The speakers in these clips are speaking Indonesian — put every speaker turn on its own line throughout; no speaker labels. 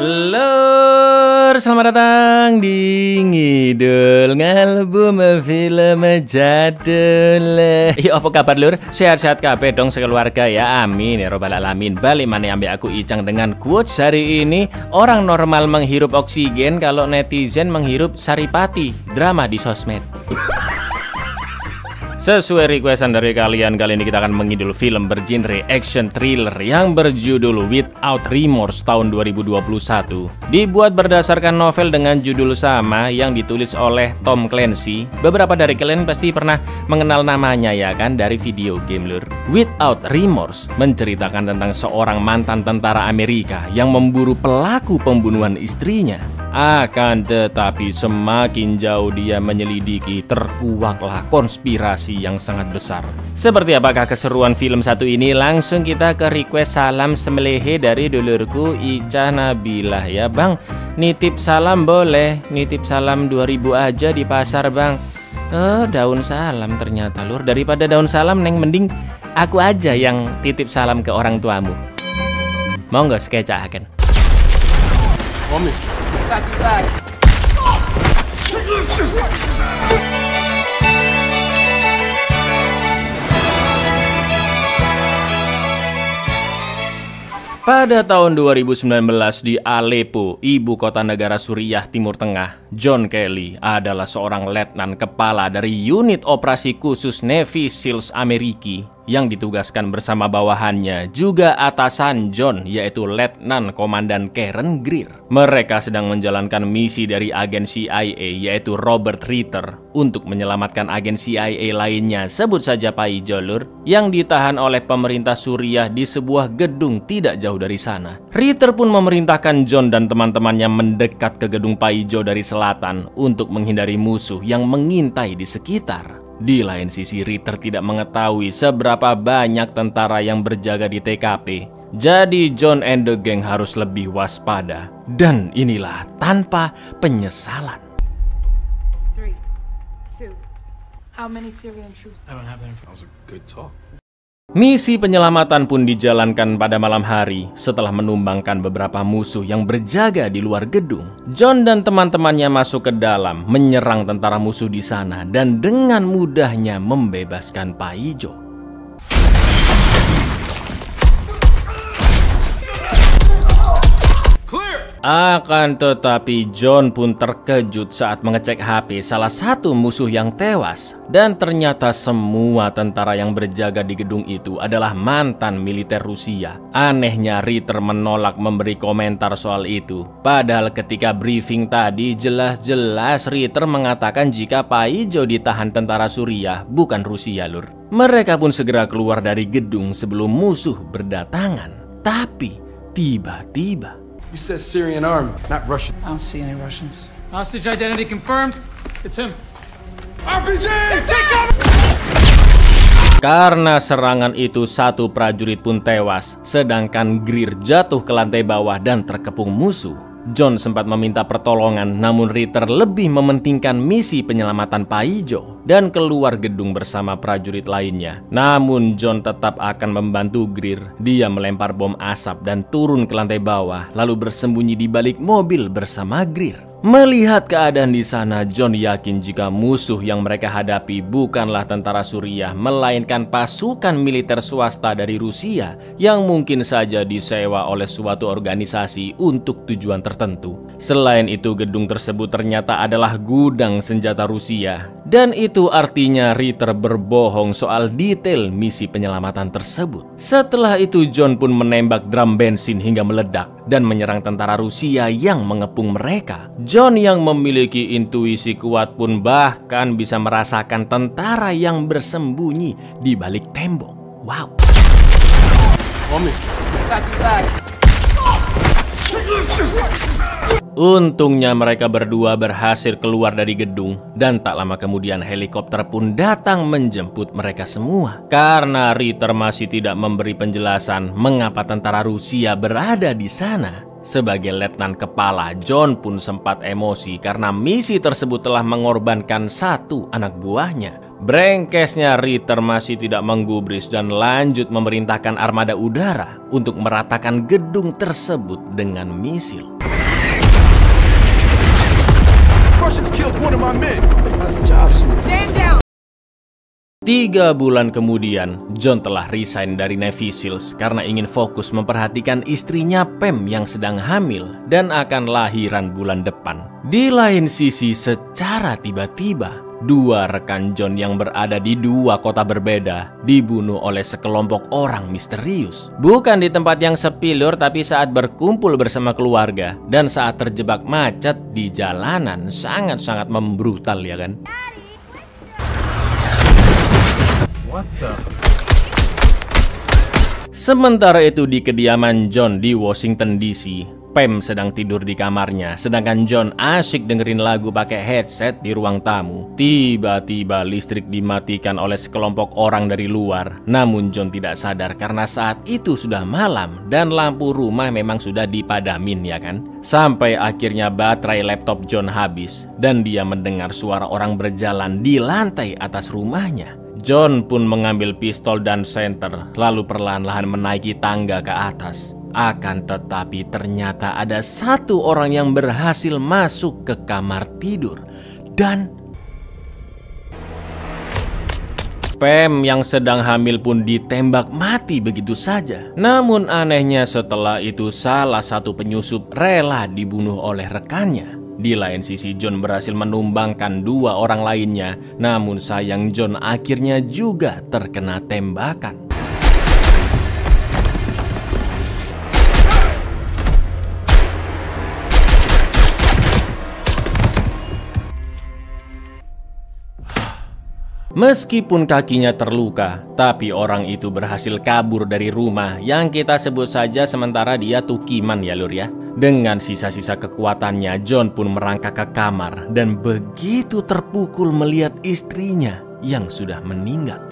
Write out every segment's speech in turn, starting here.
Lur, selamat datang di Ngidul Ngalbum Film Jadul. Iya, apa kabar lur? Sehat-sehat kabeh dong sekeluarga ya, amin ya robbal alamin. Balik mana ambil aku Icang dengan quotes hari ini. Orang normal menghirup oksigen, kalau netizen menghirup saripati. Drama di sosmed. Sesuai requestan dari kalian, kali ini kita akan mengidul film bergenre action thriller yang berjudul Without Remorse tahun 2021. Dibuat berdasarkan novel dengan judul sama yang ditulis oleh Tom Clancy. Beberapa dari kalian pasti pernah mengenal namanya ya kan, dari video game lur. Without Remorse menceritakan tentang seorang mantan tentara Amerika yang memburu pelaku pembunuhan istrinya. Akan tetapi semakin jauh dia menyelidiki, terkuaklah konspirasi yang sangat besar. Seperti apakah keseruan film satu ini? Langsung kita ke request salam semelehe dari dulurku Ica Nabilah ya bang. Nitip salam boleh, nitip salam 2000 aja di pasar bang. Oh, daun salam ternyata lur. Daripada daun salam neng, mending aku aja yang titip salam ke orang tuamu. Mau nggak sekecakan? Momis. Pada tahun 2019 di Aleppo, ibu kota negara Suriah Timur Tengah, John Kelly adalah seorang letnan kepala dari unit operasi khusus Navy SEALs Amerika yang ditugaskan bersama bawahannya juga atasan John, yaitu Letnan Komandan Karen Greer. Mereka sedang menjalankan misi dari agen CIA, yaitu Robert Ritter, untuk menyelamatkan agen CIA lainnya, sebut saja Paijo lur, yang ditahan oleh pemerintah Suriah di sebuah gedung tidak jauh dari sana. Ritter pun memerintahkan John dan teman-temannya mendekat ke gedung Paijo dari selatan untuk menghindari musuh yang mengintai di sekitar. Di lain sisi, Ritter tidak mengetahui seberapa banyak tentara yang berjaga di TKP. Jadi John and the gang harus lebih waspada. Dan inilah tanpa penyesalan.
3, 2, how many Syrian troops? I don't have that information. That was a good talk.
Misi penyelamatan pun dijalankan pada malam hari setelah menumbangkan beberapa musuh yang berjaga di luar gedung. John dan teman-temannya masuk ke dalam, menyerang tentara musuh di sana dan dengan mudahnya membebaskan Paijo. Akan tetapi John pun terkejut saat mengecek HP salah satu musuh yang tewas. Dan ternyata semua tentara yang berjaga di gedung itu adalah mantan militer Rusia. Anehnya Ritter menolak memberi komentar soal itu. Padahal ketika briefing tadi jelas-jelas Ritter mengatakan jika Paijo ditahan tentara Suriah, bukan Rusia lur. Mereka pun segera keluar dari gedung sebelum musuh berdatangan. Tapi tiba-tiba,
you said Syrian army, not Russian.
I don't see any Russians. Hostage identity confirmed. It's him.
RPG!
Karena serangan itu satu prajurit pun tewas, sedangkan Greer jatuh ke lantai bawah dan terkepung musuh. John sempat meminta pertolongan, namun Ritter lebih mementingkan misi penyelamatan Paijo dan keluar gedung bersama prajurit lainnya. Namun John tetap akan membantu Greer. Dia melempar bom asap dan turun ke lantai bawah, lalu bersembunyi di balik mobil bersama Greer. Melihat keadaan di sana, John yakin jika musuh yang mereka hadapi bukanlah tentara Suriah, melainkan pasukan militer swasta dari Rusia yang mungkin saja disewa oleh suatu organisasi untuk tujuan tertentu. Selain itu, gedung tersebut ternyata adalah gudang senjata Rusia. Dan itu artinya Ritter berbohong soal detail misi penyelamatan tersebut. Setelah itu, John pun menembak drum bensin hingga meledak dan menyerang tentara Rusia yang mengepung mereka. John yang memiliki intuisi kuat pun bahkan bisa merasakan tentara yang bersembunyi di balik tembok. Wow. Untungnya mereka berdua berhasil keluar dari gedung dan tak lama kemudian helikopter pun datang menjemput mereka semua. Karena Ritter masih tidak memberi penjelasan mengapa tentara Rusia berada di sana. Sebagai letnan kepala, John pun sempat emosi karena misi tersebut telah mengorbankan satu anak buahnya. Brengkesnya Ritter masih tidak menggubris dan lanjut memerintahkan armada udara untuk meratakan gedung tersebut dengan misil.
Russians killed one of my men.
That's the job. Stand down.
3 bulan kemudian, John telah resign dari Navy Seals karena ingin fokus memperhatikan istrinya Pam yang sedang hamil dan akan lahiran bulan depan. Di lain sisi, secara tiba-tiba, 2 rekan John yang berada di 2 kota berbeda dibunuh oleh sekelompok orang misterius. Bukan di tempat yang sepi lur, tapi saat berkumpul bersama keluarga dan saat terjebak macet di jalanan. Sangat-sangat membrutal ya kan?
What the?
Sementara itu di kediaman John di Washington DC, Pam sedang tidur di kamarnya, sedangkan John asyik dengerin lagu pakai headset di ruang tamu. Tiba-tiba listrik dimatikan oleh sekelompok orang dari luar. Namun John tidak sadar karena saat itu sudah malam dan lampu rumah memang sudah dipadamin ya kan. Sampai akhirnya baterai laptop John habis dan dia mendengar suara orang berjalan di lantai atas rumahnya. John pun mengambil pistol dan senter lalu perlahan-lahan menaiki tangga ke atas. Akan tetapi ternyata ada 1 orang yang berhasil masuk ke kamar tidur dan Pam yang sedang hamil pun ditembak mati begitu saja. Namun anehnya setelah itu salah satu penyusup rela dibunuh oleh rekannya. Di lain sisi John berhasil menumbangkan 2 orang lainnya. Namun sayang John akhirnya juga terkena tembakan. Meskipun kakinya terluka, tapi orang itu berhasil kabur dari rumah yang kita sebut saja sementara dia tukiman ya lur ya. Dengan sisa-sisa kekuatannya, John pun merangkak ke kamar dan begitu terpukul melihat istrinya yang sudah meninggal.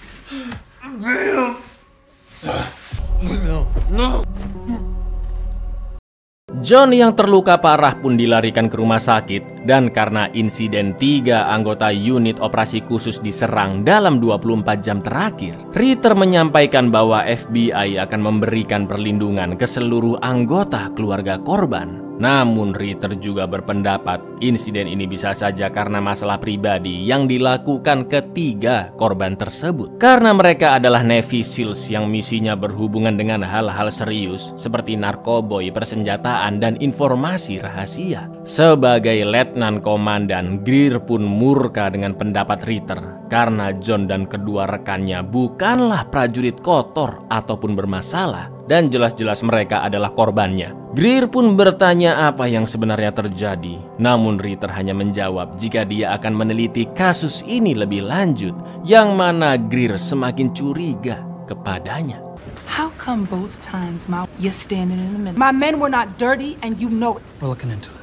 John yang terluka parah pun dilarikan ke rumah sakit dan karena insiden 3 anggota unit operasi khusus diserang dalam 24 jam terakhir, Ritter menyampaikan bahwa FBI akan memberikan perlindungan ke seluruh anggota keluarga korban. Namun Ritter juga berpendapat insiden ini bisa saja karena masalah pribadi yang dilakukan ketiga korban tersebut. Karena mereka adalah Navy Seals yang misinya berhubungan dengan hal-hal serius seperti narkoboy, persenjataan, dan informasi rahasia. Sebagai letnan komandan, Greer pun murka dengan pendapat Ritter karena John dan kedua rekannya bukanlah prajurit kotor ataupun bermasalah dan jelas-jelas mereka adalah korbannya. Greer pun bertanya apa yang sebenarnya terjadi. Namun Ritter hanya menjawab jika dia akan meneliti kasus ini lebih lanjut, yang mana Greer semakin curiga kepadanya.
How come both times you're standing in the middle? My men were not dirty and you know it.
We're looking into it.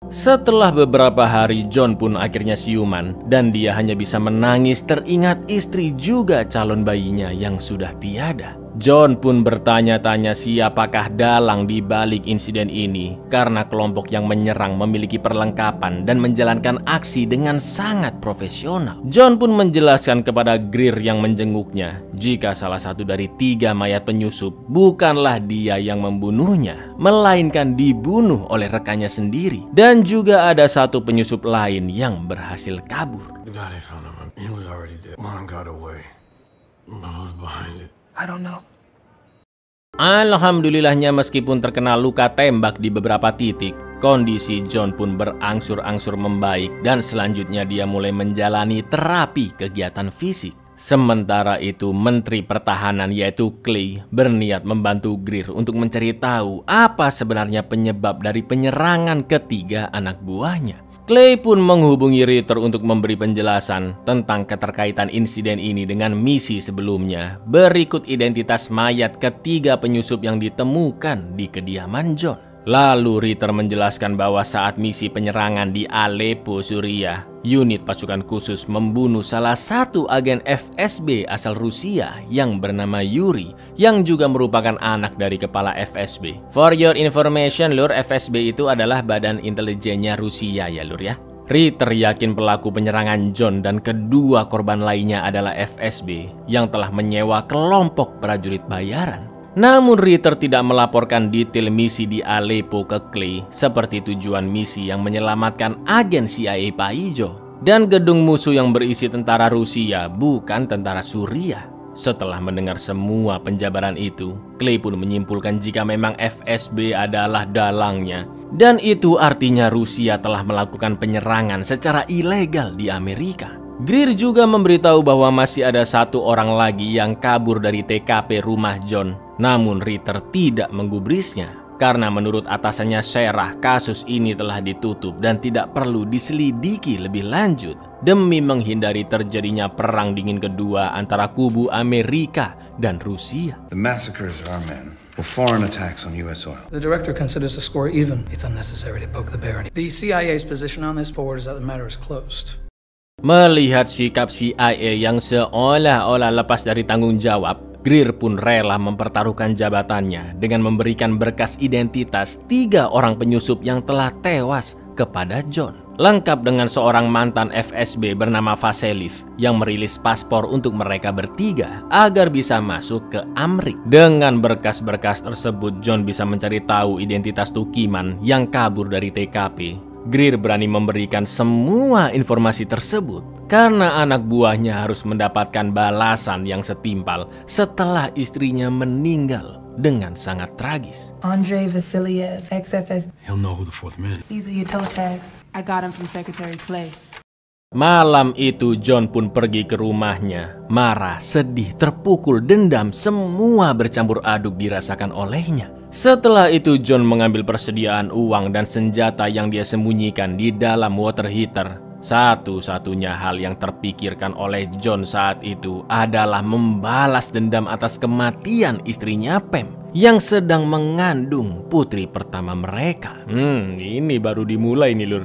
Setelah beberapa hari, John pun akhirnya siuman dan dia hanya bisa menangis teringat istri juga calon bayinya yang sudah tiada. John pun bertanya-tanya siapakah dalang di balik insiden ini karena kelompok yang menyerang memiliki perlengkapan dan menjalankan aksi dengan sangat profesional. John pun menjelaskan kepada Greer yang menjenguknya jika salah satu dari 3 mayat penyusup bukanlah dia yang membunuhnya, melainkan dibunuh oleh rekannya sendiri. Dan juga ada 1 penyusup lain yang berhasil kabur.
I don't know.
Alhamdulillahnya meskipun terkena luka tembak di beberapa titik, kondisi John pun berangsur-angsur membaik dan selanjutnya dia mulai menjalani terapi kegiatan fisik. Sementara itu Menteri Pertahanan yaitu Clay berniat membantu Greer untuk mencari tahu apa sebenarnya penyebab dari penyerangan ketiga anak buahnya. Clay pun menghubungi Ritter untuk memberi penjelasan tentang keterkaitan insiden ini dengan misi sebelumnya. Berikut identitas mayat ketiga penyusup yang ditemukan di kediaman John. Lalu Ritter menjelaskan bahwa saat misi penyerangan di Aleppo, Suriah, unit pasukan khusus membunuh salah satu agen FSB asal Rusia yang bernama Yuri, yang juga merupakan anak dari kepala FSB. For your information, lur, FSB itu adalah badan intelijennya Rusia ya, lur ya. Ritter yakin pelaku penyerangan John dan kedua korban lainnya adalah FSB yang telah menyewa kelompok prajurit bayaran. Namun Ritter tidak melaporkan detail misi di Aleppo ke Clay seperti tujuan misi yang menyelamatkan agen CIA Pak Ijo dan gedung musuh yang berisi tentara Rusia bukan tentara Suriah. Setelah mendengar semua penjabaran itu, Clay pun menyimpulkan jika memang FSB adalah dalangnya. Dan itu artinya Rusia telah melakukan penyerangan secara ilegal di Amerika. Greer juga memberitahu bahwa masih ada satu orang lagi yang kabur dari TKP rumah John. Namun Ritter tidak menggubrisnya. Karena menurut atasannya Sarah, kasus ini telah ditutup dan tidak perlu diselidiki lebih lanjut demi menghindari terjadinya perang dingin kedua antara kubu Amerika dan Rusia.
The massacres of our men were foreign attacks on U.S. soil.
The director considers the score even. It's unnecessary to poke the bear. The CIA's position on this forward is that the matter is closed.
Melihat sikap CIA yang seolah-olah lepas dari tanggung jawab, Greer pun rela mempertaruhkan jabatannya dengan memberikan berkas identitas 3 orang penyusup yang telah tewas kepada John. Lengkap dengan seorang mantan FSB bernama Vasiliev yang merilis paspor untuk mereka bertiga agar bisa masuk ke Amrik. Dengan berkas-berkas tersebut, John bisa mencari tahu identitas Tukiman yang kabur dari TKP. Greer berani memberikan semua informasi tersebut karena anak buahnya harus mendapatkan balasan yang setimpal setelah istrinya meninggal dengan sangat tragis.
Andrei Vasiliev, XFS.
He'll know who the fourth man.
These are your toe tags. I got them from Secretary Clay.
Malam itu John pun pergi ke rumahnya. Marah, sedih, terpukul, dendam, semua bercampur aduk dirasakan olehnya. Setelah itu John mengambil persediaan uang dan senjata yang dia sembunyikan di dalam water heater. Satu-satunya hal yang terpikirkan oleh John saat itu adalah membalas dendam atas kematian istrinya Pam yang sedang mengandung putri pertama mereka. Ini baru dimulai nih lur.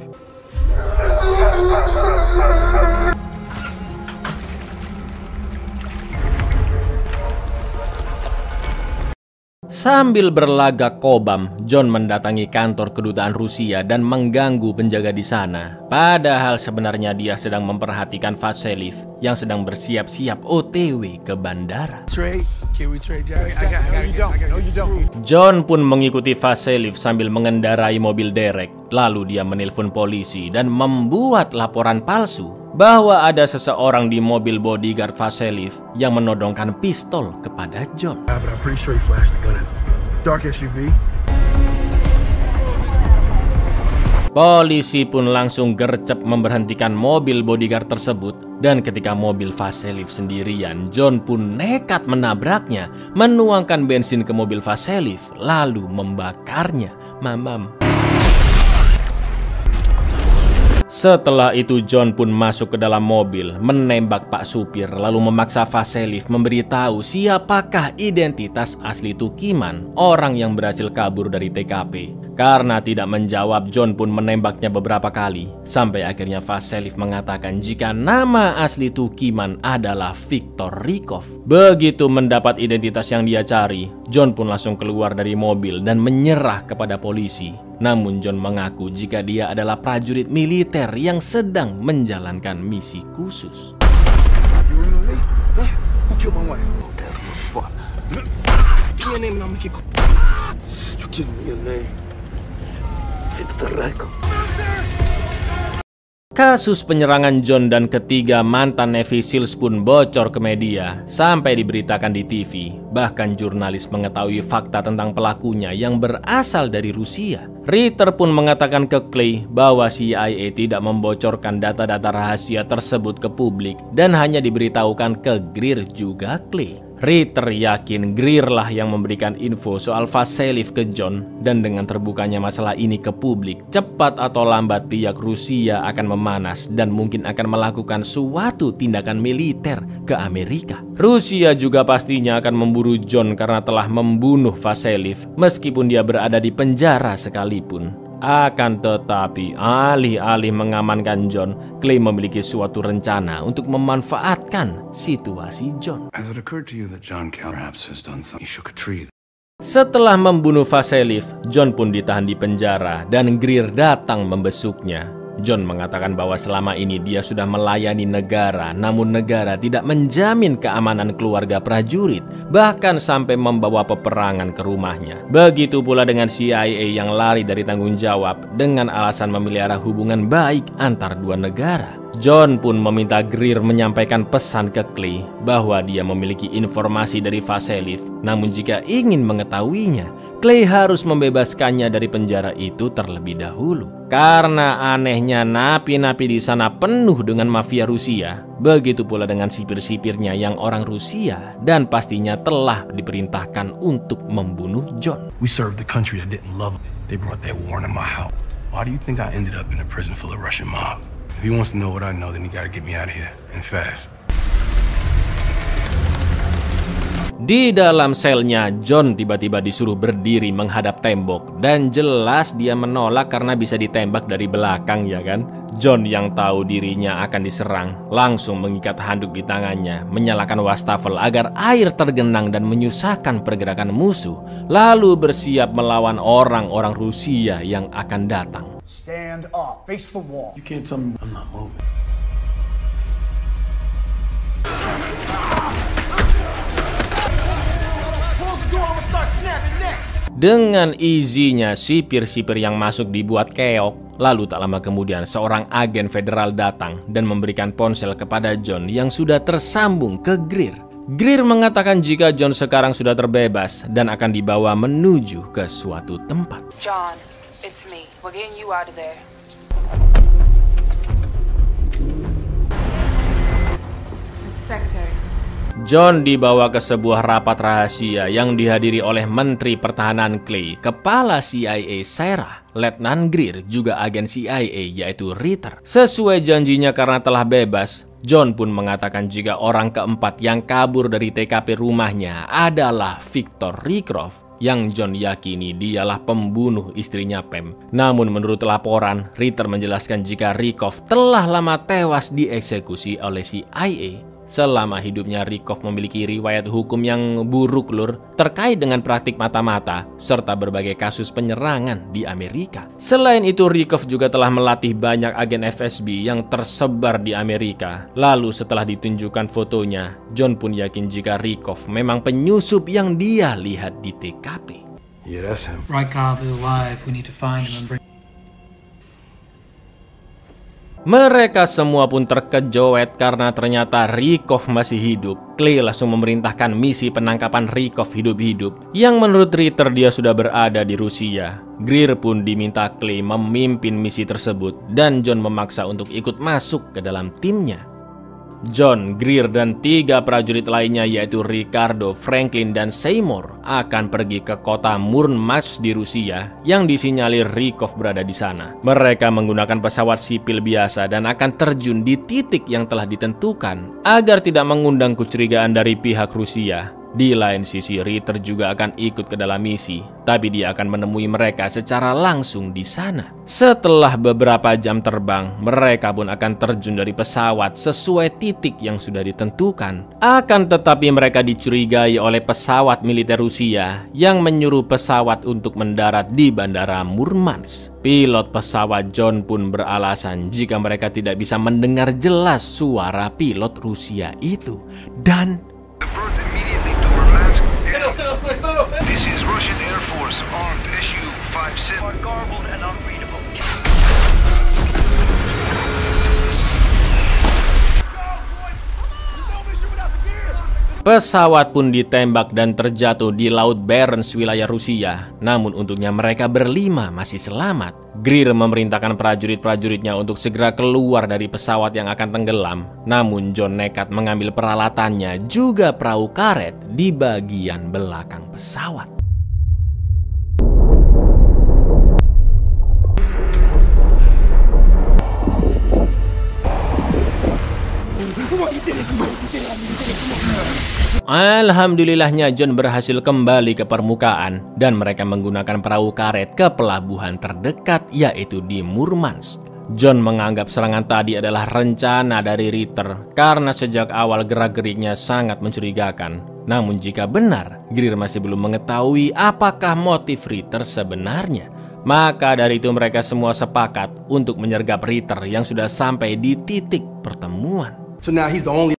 Sambil berlagak kobam, John mendatangi kantor kedutaan Rusia dan mengganggu penjaga di sana. Padahal sebenarnya dia sedang memperhatikan Vasiliev yang sedang bersiap-siap OTW ke bandara. John pun mengikuti Vasiliev sambil mengendarai mobil derek. Lalu dia menelpon polisi dan membuat laporan palsu bahwa ada seseorang di mobil bodyguard Vasiliev yang menodongkan pistol kepada John. Polisi pun langsung gercep memberhentikan mobil bodyguard tersebut dan ketika mobil Vasiliev sendirian, John pun nekat menabraknya, menuangkan bensin ke mobil Vasiliev lalu membakarnya. Mamam. Setelah itu John pun masuk ke dalam mobil, menembak Pak Supir, lalu memaksa Vasiliev memberitahu siapakah identitas asli Tukiman, orang yang berhasil kabur dari TKP. Karena tidak menjawab, John pun menembaknya beberapa kali, sampai akhirnya Vasiliev mengatakan jika nama asli Tukiman adalah Viktor Rykov. Begitu mendapat identitas yang dia cari, John pun langsung keluar dari mobil dan menyerah kepada polisi. Namun John mengaku jika dia adalah prajurit militer yang sedang menjalankan misi khusus. Kasus penyerangan John dan ketiga mantan Navy SEALs pun bocor ke media sampai diberitakan di TV. Bahkan jurnalis mengetahui fakta tentang pelakunya yang berasal dari Rusia. Ritter pun mengatakan ke Clay bahwa CIA tidak membocorkan data-data rahasia tersebut ke publik dan hanya diberitahukan ke Greer juga Clay. Ritter yakin Greer lah yang memberikan info soal Vasiliev ke John dan dengan terbukanya masalah ini ke publik, cepat atau lambat pihak Rusia akan memanas dan mungkin akan melakukan suatu tindakan militer ke Amerika. Rusia juga pastinya akan memburu John karena telah membunuh Vasiliev meskipun dia berada di penjara sekalipun. Akan tetapi, alih-alih mengamankan John, Clay memiliki suatu rencana untuk memanfaatkan situasi John. Setelah membunuh Vasiliev, John pun ditahan di penjara dan Greer datang membesuknya. John mengatakan bahwa selama ini dia sudah melayani negara, namun negara tidak menjamin keamanan keluarga prajurit, bahkan sampai membawa peperangan ke rumahnya. Begitu pula dengan CIA yang lari dari tanggung jawab dengan alasan memelihara hubungan baik antar dua negara. John pun meminta Greer menyampaikan pesan ke Clay bahwa dia memiliki informasi dari Vasiliev, namun jika ingin mengetahuinya, Clay harus membebaskannya dari penjara itu terlebih dahulu. Karena anehnya napi-napi di sana penuh dengan mafia Rusia, begitu pula dengan sipir-sipirnya yang orang Rusia, dan pastinya telah diperintahkan untuk membunuh John.
We served a country that didn't love us. They brought that war into my house. Why do you think I ended up in a prison full of Russian mob? If he wants to know what I know, then he gotta get me out of here, and fast.
Di dalam selnya, John tiba-tiba disuruh berdiri menghadap tembok, dan jelas dia menolak karena bisa ditembak dari belakang, ya kan? John yang tahu dirinya akan diserang langsung mengikat handuk di tangannya, menyalakan wastafel agar air tergenang dan menyusahkan pergerakan musuh, lalu bersiap melawan orang-orang Rusia yang akan datang.
Stand up, face the wall.
You can't tell me I'm not moving.
Dengan izinnya, sipir-sipir yang masuk dibuat keok. Lalu tak lama kemudian seorang agen federal datang dan memberikan ponsel kepada John yang sudah tersambung ke Greer. Greer mengatakan jika John sekarang sudah terbebas dan akan dibawa menuju ke suatu tempat.
John, it's me. We're getting you out of there. Mr. Secretary.
John dibawa ke sebuah rapat rahasia yang dihadiri oleh Menteri Pertahanan Clay, Kepala CIA Sarah, Letnan Greer, juga agen CIA yaitu Ritter. Sesuai janjinya karena telah bebas, John pun mengatakan jika orang keempat yang kabur dari TKP rumahnya adalah Victor Rickoff, yang John yakini dialah pembunuh istrinya Pam. Namun menurut laporan, Ritter menjelaskan jika Rickoff telah lama tewas dieksekusi oleh CIA. Selama hidupnya, Rickoff memiliki riwayat hukum yang buruk lur terkait dengan praktik mata-mata serta berbagai kasus penyerangan di Amerika. Selain itu, Rickoff juga telah melatih banyak agen FSB yang tersebar di Amerika. Lalu setelah ditunjukkan fotonya, John pun yakin jika Rickoff memang penyusup yang dia lihat di TKP.
Yeah, that's him.
Rykov is alive. We need to find him and bring.
Mereka semua pun terkejut karena ternyata Rickoff masih hidup. Clay langsung memerintahkan misi penangkapan Rickoff hidup-hidup, yang menurut Ritter dia sudah berada di Rusia. Greer pun diminta Clay memimpin misi tersebut, dan John memaksa untuk ikut masuk ke dalam timnya. John, Greer, dan 3 prajurit lainnya yaitu Ricardo, Franklin, dan Seymour akan pergi ke kota Murmansk di Rusia yang disinyalir Rickoff berada di sana. Mereka menggunakan pesawat sipil biasa dan akan terjun di titik yang telah ditentukan agar tidak mengundang kecurigaan dari pihak Rusia. Di lain sisi, Ritter juga akan ikut ke dalam misi, tapi dia akan menemui mereka secara langsung di sana. Setelah beberapa jam terbang, mereka pun akan terjun dari pesawat sesuai titik yang sudah ditentukan. Akan tetapi mereka dicurigai oleh pesawat militer Rusia yang menyuruh pesawat untuk mendarat di bandara Murmansk. Pilot pesawat John pun beralasan jika mereka tidak bisa mendengar jelas suara pilot Rusia itu. Dan
This is Russian Air Force armed Su-57 are garbled and unreadable.
pesawat pun ditembak dan terjatuh di Laut Barents wilayah Rusia. Namun untungnya mereka berlima masih selamat. Greer memerintahkan prajurit-prajuritnya untuk segera keluar dari pesawat yang akan tenggelam. Namun John nekat mengambil peralatannya, juga perahu karet, di bagian belakang pesawat. Alhamdulillahnya John berhasil kembali ke permukaan dan mereka menggunakan perahu karet ke pelabuhan terdekat, yaitu di Murmansk. John menganggap serangan tadi adalah rencana dari Ritter karena sejak awal gerak-geriknya sangat mencurigakan. Namun jika benar, Greer masih belum mengetahui apakah motif Ritter sebenarnya. Maka dari itu mereka semua sepakat untuk menyergap Ritter yang sudah sampai di titik pertemuan.
So now he's the only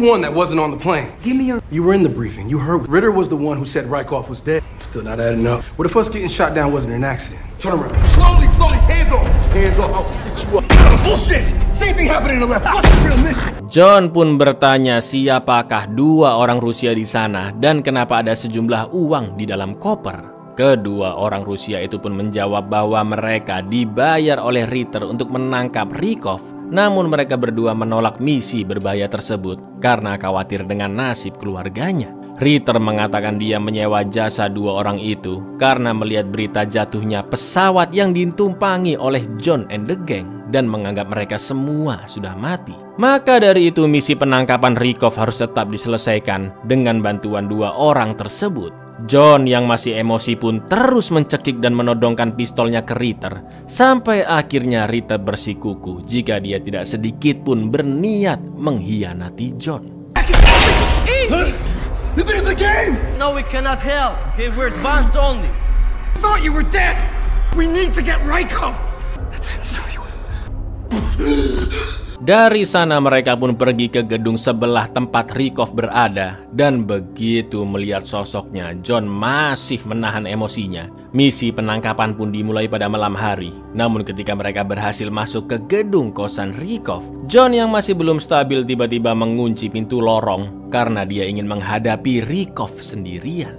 one that wasn't on the plane.
Give me your...
You were in the briefing. You heard Ritter was the one who said Rykov was dead. Still not adding up. What if us getting shot down wasn't an accident? Turn around. Slowly, hands off. Hands off, I'll stitch you up. Bullshit! Same thing happened in the left. What's the real mission?
John pun bertanya siapakah dua orang Rusia di sana dan kenapa ada sejumlah uang di dalam koper. Kedua orang Rusia itu pun menjawab bahwa mereka dibayar oleh Ritter untuk menangkap Rykov. Namun mereka berdua menolak misi berbahaya tersebut karena khawatir dengan nasib keluarganya. Ritter mengatakan dia menyewa jasa dua orang itu karena melihat berita jatuhnya pesawat yang ditumpangi oleh John and the Gang dan menganggap mereka semua sudah mati. Maka dari itu misi penangkapan Rykov harus tetap diselesaikan dengan bantuan dua orang tersebut. John yang masih emosi pun terus mencekik dan menodongkan pistolnya ke Ritter sampai akhirnya Ritter bersikukuh jika dia tidak sedikit pun berniat mengkhianati John.
You think it's a game?
No, we cannot help. Okay, we're advanced only.
I thought you were dead. We need to get Rykov. I didn't sell you.
Dari sana mereka pun pergi ke gedung sebelah tempat Rykov berada dan begitu melihat sosoknya, John masih menahan emosinya. Misi penangkapan pun dimulai pada malam hari. Namun ketika mereka berhasil masuk ke gedung kosan Rykov, John yang masih belum stabil tiba-tiba mengunci pintu lorong karena dia ingin menghadapi Rykov sendirian.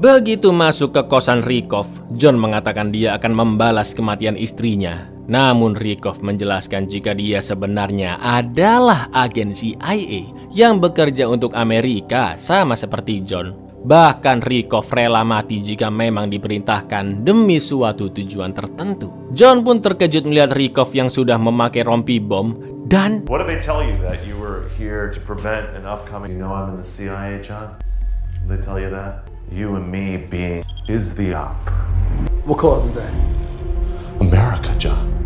Begitu masuk ke kosan Rykov, John mengatakan dia akan membalas kematian istrinya. Namun Rykov menjelaskan jika dia sebenarnya adalah agen CIA yang bekerja untuk Amerika sama seperti John. Bahkan Rykov rela mati jika memang diperintahkan demi suatu tujuan tertentu. John pun terkejut melihat Rykov yang sudah memakai rompi bom dan...
What did they tell you that you were here to prevent an upcoming... You know I'm in the CIA, John? They tell you that? You and me being is the op.
What causes that?
America, John.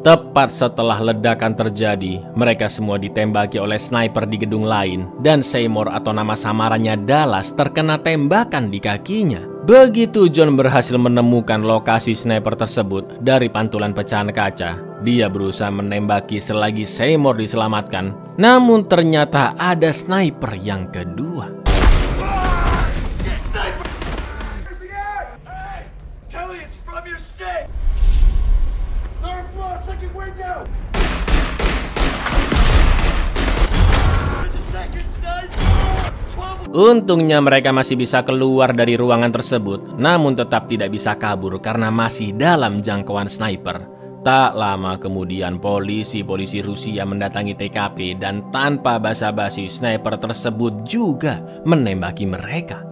Tepat setelah ledakan terjadi, mereka semua ditembaki oleh sniper di gedung lain dan Seymour atau nama samarannya Dallas terkena tembakan di kakinya. Begitu John berhasil menemukan lokasi sniper tersebut dari pantulan pecahan kaca, dia berusaha menembaki selagi Seymour diselamatkan. Namun ternyata ada sniper yang kedua. Untungnya mereka masih bisa keluar dari ruangan tersebut, namun tetap tidak bisa kabur karena masih dalam jangkauan sniper. Tak lama kemudian polisi Rusia mendatangi TKP dan tanpa basa-basi sniper tersebut juga menembaki mereka.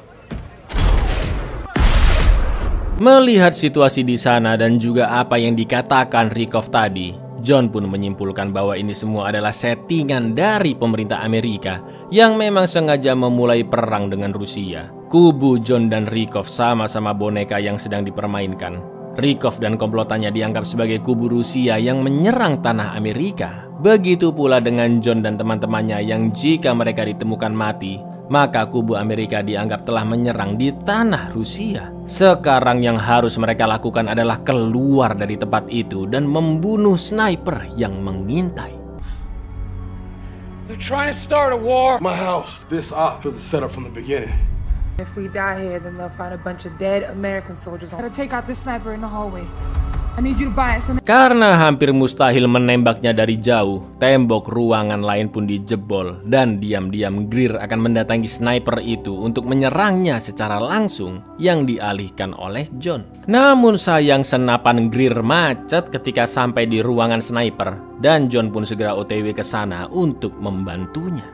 Melihat situasi di sana dan juga apa yang dikatakan Rykov tadi, John pun menyimpulkan bahwa ini semua adalah settingan dari pemerintah Amerika yang memang sengaja memulai perang dengan Rusia. Kubu John dan Rykov sama-sama boneka yang sedang dipermainkan. Rykov dan komplotannya dianggap sebagai kubu Rusia yang menyerang tanah Amerika. Begitu pula dengan John dan teman-temannya yang jika mereka ditemukan mati, maka kubu Amerika dianggap telah menyerang di tanah Rusia. Sekarang yang harus mereka lakukan adalah keluar dari tempat itu dan membunuh sniper yang mengintai.
They're trying to start a war.
My house. This op was a setup from the beginning.
If we die here, then they'll find a bunch of dead American soldiers. Gotta take out this sniper in the hallway. I need you to buy us.
Karena hampir mustahil menembaknya dari jauh, tembok ruangan lain pun dijebol dan diam-diam Greer akan mendatangi sniper itu untuk menyerangnya secara langsung yang dialihkan oleh John. Namun sayang senapan Greer macet ketika sampai di ruangan sniper dan John pun segera OTW ke sana untuk membantunya.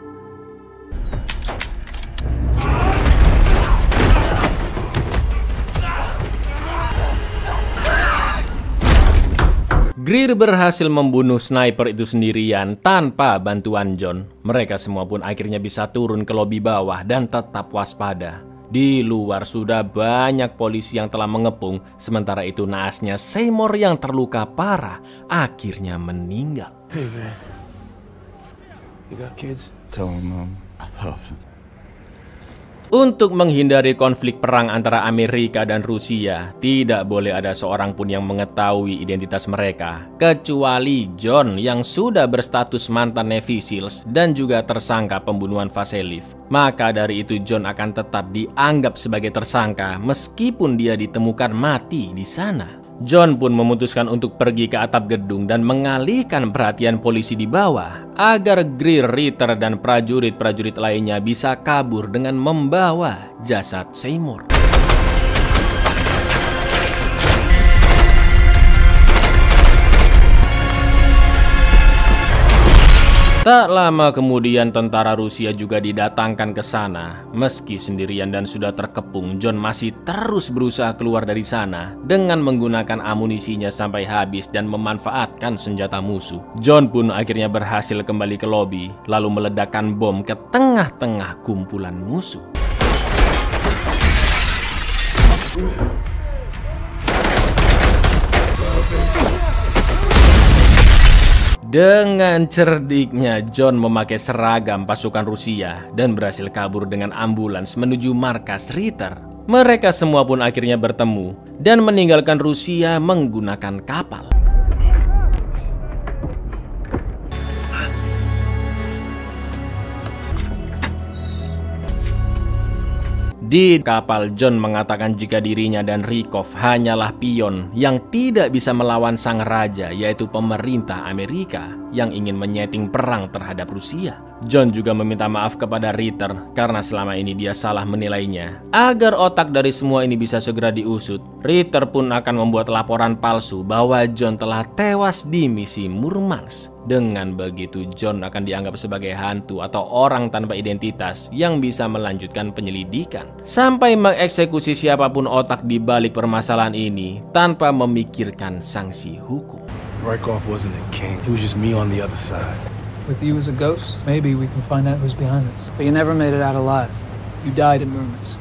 Greer berhasil membunuh sniper itu sendirian tanpa bantuan John. Mereka semua pun akhirnya bisa turun ke lobi bawah dan tetap waspada. Di luar sudah banyak polisi yang telah mengepung, sementara itu naasnya Seymour yang terluka parah akhirnya meninggal.
Hey man, You got kids?
Tell him, Mom. I love him.
Untuk menghindari konflik perang antara Amerika dan Rusia, tidak boleh ada seorang pun yang mengetahui identitas mereka, kecuali John yang sudah berstatus mantan Navy Seals dan juga tersangka pembunuhan Vasiliev. Maka dari itu John akan tetap dianggap sebagai tersangka meskipun dia ditemukan mati di sana. John pun memutuskan untuk pergi ke atap gedung dan mengalihkan perhatian polisi di bawah agar Greer, Ritter, dan prajurit-prajurit lainnya bisa kabur dengan membawa jasad Seymour. Tak lama kemudian tentara Rusia juga didatangkan ke sana. Meski sendirian dan sudah terkepung, John masih terus berusaha keluar dari sana dengan menggunakan amunisinya sampai habis dan memanfaatkan senjata musuh. John pun akhirnya berhasil kembali ke lobi, lalu meledakkan bom ke tengah-tengah kumpulan musuh. Dengan cerdiknya, John memakai seragam pasukan Rusia dan berhasil kabur dengan ambulans menuju markas Ritter. Mereka semua pun akhirnya bertemu dan meninggalkan Rusia menggunakan kapal. Di kapal, John mengatakan jika dirinya dan Rykov hanyalah pion yang tidak bisa melawan sang raja, yaitu pemerintah Amerika yang ingin menyeting perang terhadap Rusia. John juga meminta maaf kepada Ritter karena selama ini dia salah menilainya. Agar otak dari semua ini bisa segera diusut, Ritter pun akan membuat laporan palsu bahwa John telah tewas di misi Murmansk. Dengan begitu, John akan dianggap sebagai hantu atau orang tanpa identitas yang bisa melanjutkan penyelidikan sampai mengeksekusi siapapun otak di balik permasalahan ini tanpa memikirkan sanksi hukum.
Rykov wasn't a king. He was just me on the other side.
With you as a ghost, maybe we can find out who's behind this. But you never made it out alive. You died in Murmansk.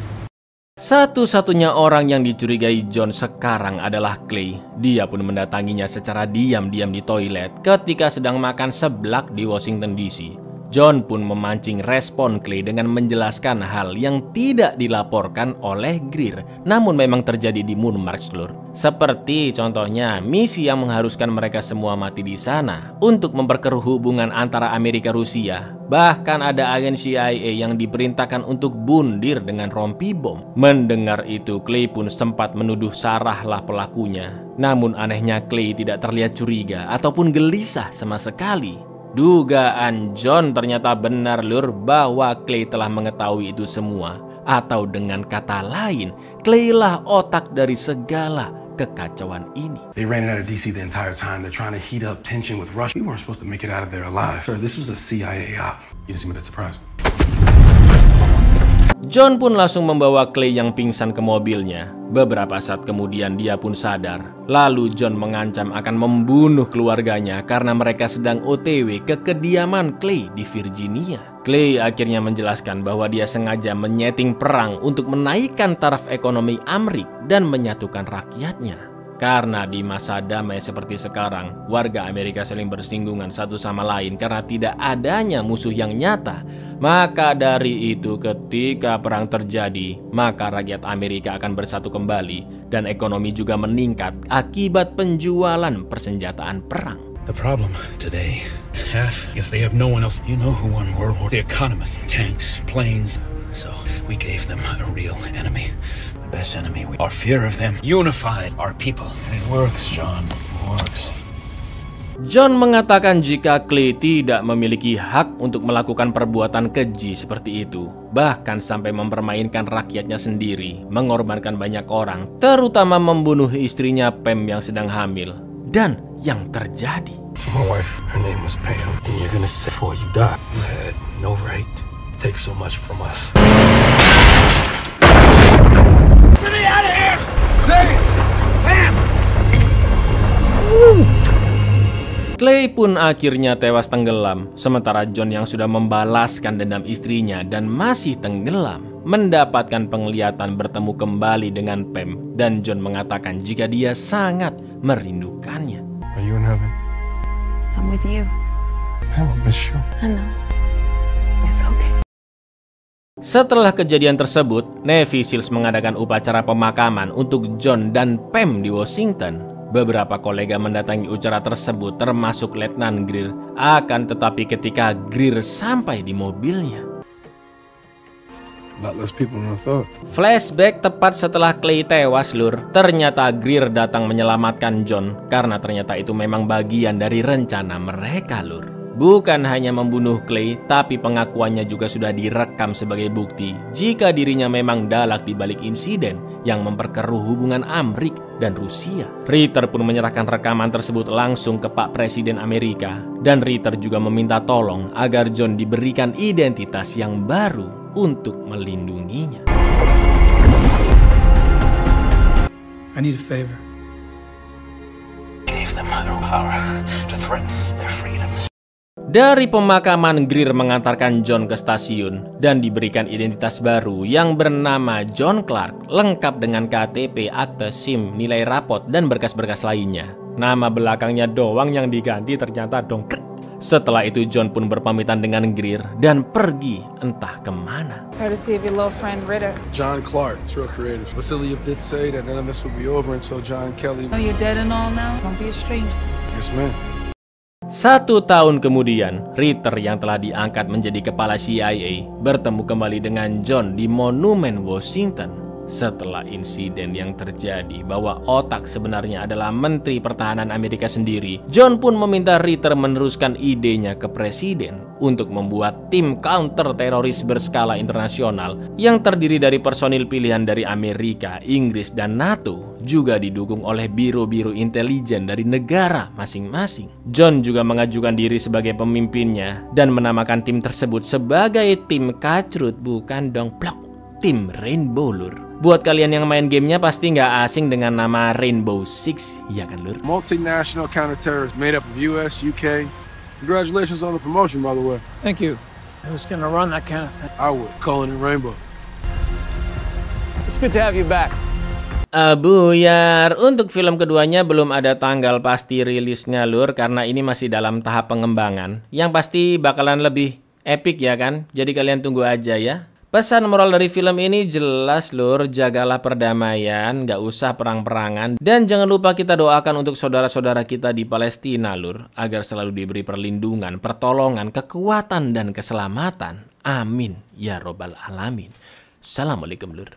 Satu-satunya orang yang dicurigai John sekarang adalah Clay. Dia pun mendatanginya secara diam-diam di toilet ketika sedang makan seblak di Washington DC. John pun memancing respon Clay dengan menjelaskan hal yang tidak dilaporkan oleh Greer, namun memang terjadi di Murmansk, Lur. Seperti contohnya misi yang mengharuskan mereka semua mati di sana untuk memperkeruh hubungan antara Amerika Rusia. Bahkan ada agen CIA yang diperintahkan untuk bundir dengan rompi bom. Mendengar itu, Clay pun sempat menuduh Sarah lah pelakunya. Namun anehnya Clay tidak terlihat curiga ataupun gelisah sama sekali. Dugaan John ternyata benar, Lur, bahwa Clay telah mengetahui itu semua. Atau dengan kata lain, Clay lah otak dari segala kekacauan ini.
They ran it out of DC the entire time. They're trying to heat up tension with Russia. We weren't supposed to make it out of there alive. Sir, this was a CIA op. You didn't seem that surprised.
John pun langsung membawa Clay yang pingsan ke mobilnya. Beberapa saat kemudian dia pun sadar. Lalu John mengancam akan membunuh keluarganya karena mereka sedang OTW ke kediaman Clay di Virginia. Clay akhirnya menjelaskan bahwa dia sengaja menyeting perang untuk menaikkan taraf ekonomi Amrik dan menyatukan rakyatnya. Karena di masa damai seperti sekarang, warga Amerika saling bersinggungan satu sama lain karena tidak adanya musuh yang nyata. Maka dari itu ketika perang terjadi, maka rakyat Amerika akan bersatu kembali dan ekonomi juga meningkat akibat penjualan persenjataan perang.
The problem today is half because they have no one else. You know who won World War? The economists, tanks, planes. So we gave them a real enemy. The best enemy. Our fear of them unified our people. And it works, John. It works.
John mengatakan jika Clay tidak memiliki hak untuk melakukan perbuatan keji seperti itu, bahkan sampai mempermainkan rakyatnya sendiri, mengorbankan banyak orang, terutama membunuh istrinya Pam yang sedang hamil. Dan yang terjadi,
To my wife, her name was Pam, and you're gonna say before you die, you had no right to take so much from us.
Get me out of here! Say it! Pam!
Clay pun akhirnya tewas tenggelam, sementara John yang sudah membalaskan dendam istrinya dan masih tenggelam, mendapatkan penglihatan bertemu kembali dengan Pam, dan John mengatakan jika dia sangat merindukannya.
Are you in heaven?
I'm with you.
I will miss you.
I know.
Setelah kejadian tersebut, Navy SEALs mengadakan upacara pemakaman untuk John dan Pam di Washington. Beberapa kolega mendatangi upacara tersebut termasuk Letnan Greer. Akan tetapi ketika Greer sampai di mobilnya, flashback tepat setelah Clay tewas, Lur. Ternyata Greer datang menyelamatkan John karena ternyata itu memang bagian dari rencana mereka, Lur. Bukan hanya membunuh Clay, tapi pengakuannya juga sudah direkam sebagai bukti jika dirinya memang dalak di balik insiden yang memperkeruh hubungan Amrik dan Rusia. Ritter pun menyerahkan rekaman tersebut langsung ke Pak Presiden Amerika, dan Ritter juga meminta tolong agar John diberikan identitas yang baru untuk melindunginya.
I need a favor.
Gave them power to threaten their freedoms.
Dari pemakaman, Greer mengantarkan John ke stasiun dan diberikan identitas baru yang bernama John Clark, lengkap dengan KTP, akte SIM, nilai rapot, dan berkas-berkas lainnya. Nama belakangnya doang yang diganti ternyata dongkret. Setelah itu John pun berpamitan dengan Greer dan pergi entah kemana.
Courtesy of your little friend Ritter.
John Clark, it's real creative. Vasiliev did say that none of this would be over until John Kelly.
Know you're dead and all now. Don't be a stranger.
Yes, ma'am.
1 tahun kemudian, Ritter yang telah diangkat menjadi kepala CIA bertemu kembali dengan John di Monumen Washington. Setelah insiden yang terjadi bahwa otak sebenarnya adalah Menteri Pertahanan Amerika sendiri, John pun meminta Ritter meneruskan idenya ke Presiden untuk membuat tim counter teroris berskala internasional yang terdiri dari personil pilihan dari Amerika, Inggris, dan NATO, juga didukung oleh biro-biro intelijen dari negara masing-masing. John juga mengajukan diri sebagai pemimpinnya dan menamakan tim tersebut sebagai tim Kacrut, bukan dong plok, tim Rainbow, Lur. Buat kalian yang main gamenya pasti nggak asing dengan nama Rainbow Six, ya kan, Lur?
Multinational counterterrorist made up of US, UK. Congratulations on the promotion, by the way.
Thank you. Who's gonna run that kind of thing?
I would, calling it Rainbow.
It's good to have you back.
Buyar, untuk film keduanya belum ada tanggal pasti rilisnya, Lur, karena ini masih dalam tahap pengembangan. Yang pasti bakalan lebih epic, ya kan? Jadi kalian tunggu aja ya. Pesan moral dari film ini jelas, Lur, jagalah perdamaian, gak usah perang-perangan. Dan jangan lupa kita doakan untuk saudara-saudara kita di Palestina, Lur, agar selalu diberi perlindungan, pertolongan, kekuatan, dan keselamatan. Amin, ya robbal alamin. Assalamualaikum, Lur.